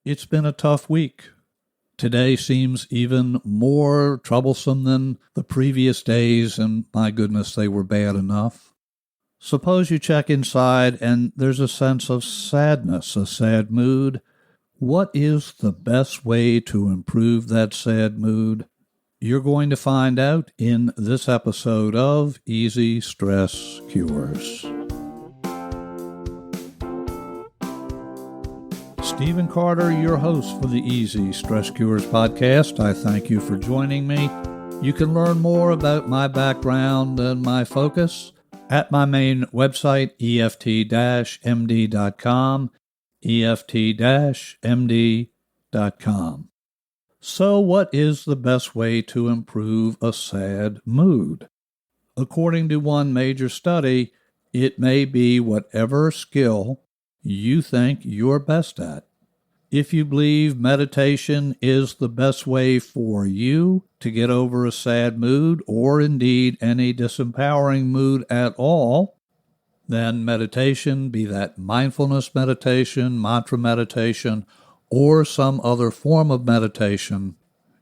It's been a tough week. Today seems even more troublesome than the previous days, and my goodness, they were bad enough. Suppose you check inside and there's a sense of sadness, a sad mood. What is the best way to improve that sad mood? You're going to find out in this episode of Easy Stress Cures. Stephen Carter, your host for the Easy Stress Cures podcast. I thank you for joining me. You can learn more about my background and my focus at my main website, eft-md.com, eft-md.com. So what is the best way to improve a sad mood? According to one major study, it may be whatever skill you think you're best at. If you believe meditation is the best way for you to get over a sad mood, or indeed any disempowering mood at all, then meditation, be that mindfulness meditation, mantra meditation, or some other form of meditation,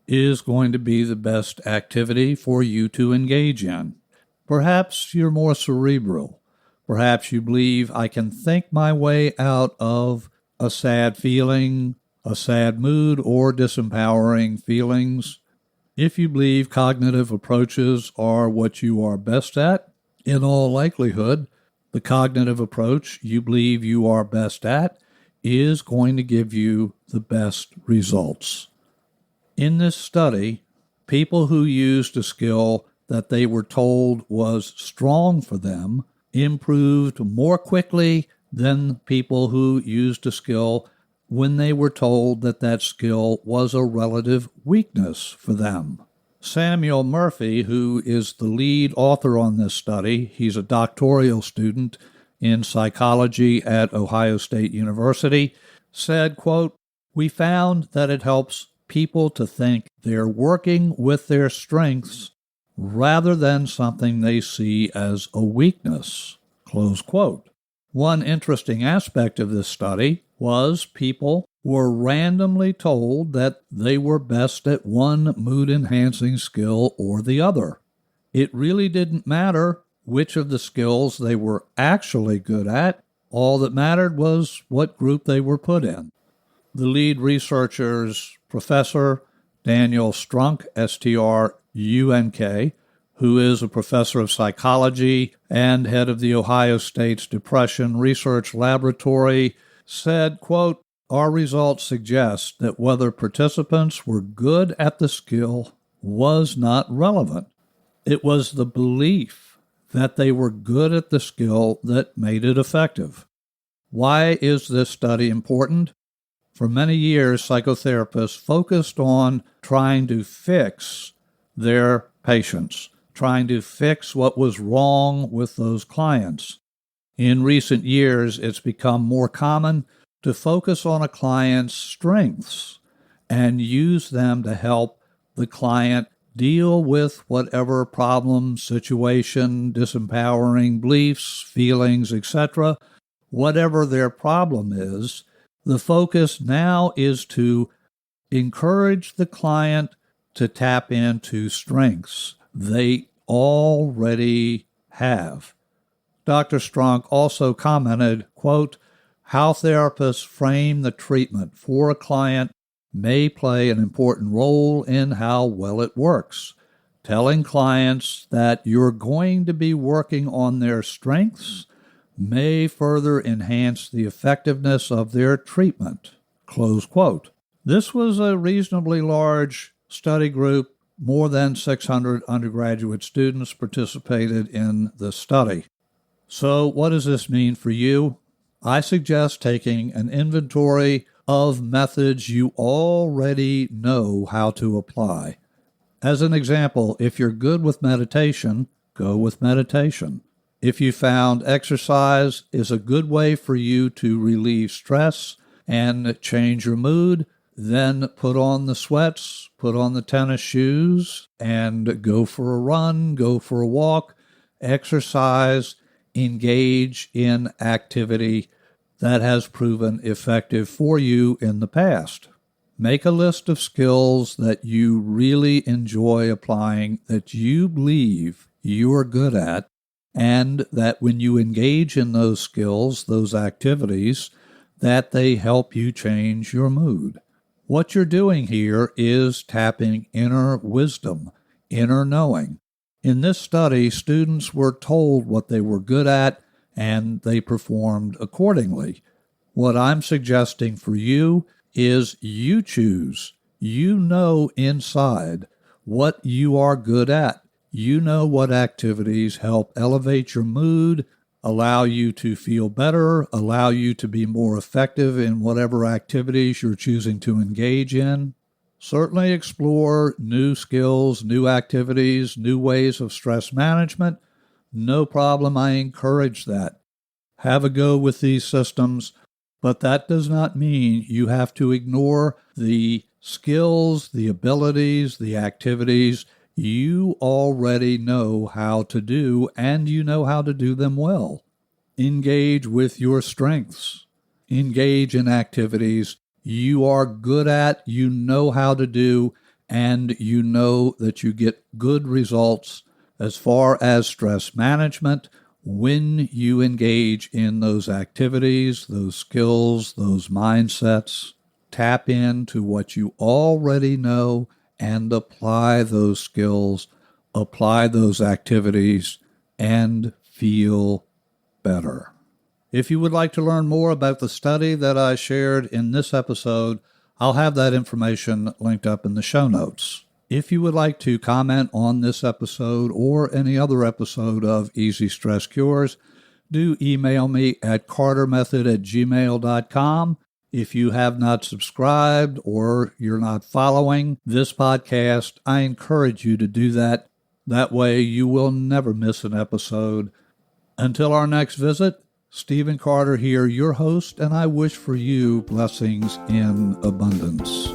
is going to be the best activity for you to engage in. Perhaps you're more cerebral. Perhaps you believe I can think my way out of a sad feeling, a sad mood, or disempowering feelings. If you believe cognitive approaches are what you are best at, in all likelihood, the cognitive approach you believe you are best at is going to give you the best results. In this study, people who used a skill that they were told was strong for them improved more quickly than people who used a skill when they were told that that skill was a relative weakness for them. Samuel Murphy, who is the lead author on this study, he's a doctoral student in psychology at Ohio State University, said, quote, "We found that it helps people to think they're working with their strengths rather than something they see as a weakness," close quote. One interesting aspect of this study was people were randomly told that they were best at one mood-enhancing skill or the other. It really didn't matter which of the skills they were actually good at. All that mattered was what group they were put in. The lead researchers, Professor Daniel Strunk, S-T-R-U-N-K, who is a professor of psychology and head of the Ohio State's Depression Research Laboratory, said, quote, "Our results suggest that whether participants were good at the skill was not relevant. It was the belief that they were good at the skill that made it effective." Why is this study important? For many years, psychotherapists focused on trying to fix their patients, trying to fix what was wrong with those clients. In recent years, it's become more common to focus on a client's strengths and use them to help the client deal with whatever problem, situation, disempowering beliefs, feelings, etc. Whatever their problem is, the focus now is to encourage the client to tap into strengths they already have. Dr. Strunk also commented, quote, "How therapists frame the treatment for a client may play an important role in how well it works. Telling clients that you're going to be working on their strengths may further enhance the effectiveness of their treatment," close quote. This was a reasonably large study group. More than 600 undergraduate students participated in the study. So what does this mean for you? I suggest taking an inventory of methods you already know how to apply. As an example, if you're good with meditation, go with meditation. If you found exercise is a good way for you to relieve stress and change your mood, then put on the sweats, put on the tennis shoes, and go for a run, go for a walk, exercise, engage in activity that has proven effective for you in the past. Make a list of skills that you really enjoy applying, that you believe you are good at, and that when you engage in those skills, those activities, that they help you change your mood. What you're doing here is tapping inner wisdom, inner knowing. In this study, students were told what they were good at, and they performed accordingly. What I'm suggesting for you is you choose. You know inside what you are good at. You know what activities help elevate your mood, allow you to feel better, allow you to be more effective in whatever activities you're choosing to engage in. Certainly explore new skills, new activities, new ways of stress management. No problem, I encourage that. Have a go with these systems, but that does not mean you have to ignore the skills, the abilities, the activities you already know how to do, and you know how to do them well. Engage with your strengths. Engage in activities you are good at, you know how to do, and you know that you get good results as far as stress management when you engage in those activities, those skills, those mindsets. Tap into what you already know and apply those skills, apply those activities, and feel better. If you would like to learn more about the study that I shared in this episode, I'll have that information linked up in the show notes. If you would like to comment on this episode or any other episode of Easy Stress Cures, do email me at cartermethod@gmail.com. If you have not subscribed or you're not following this podcast, I encourage you to do that. That way you will never miss an episode. Until our next visit, Stephen Carter here, your host, and I wish for you blessings in abundance.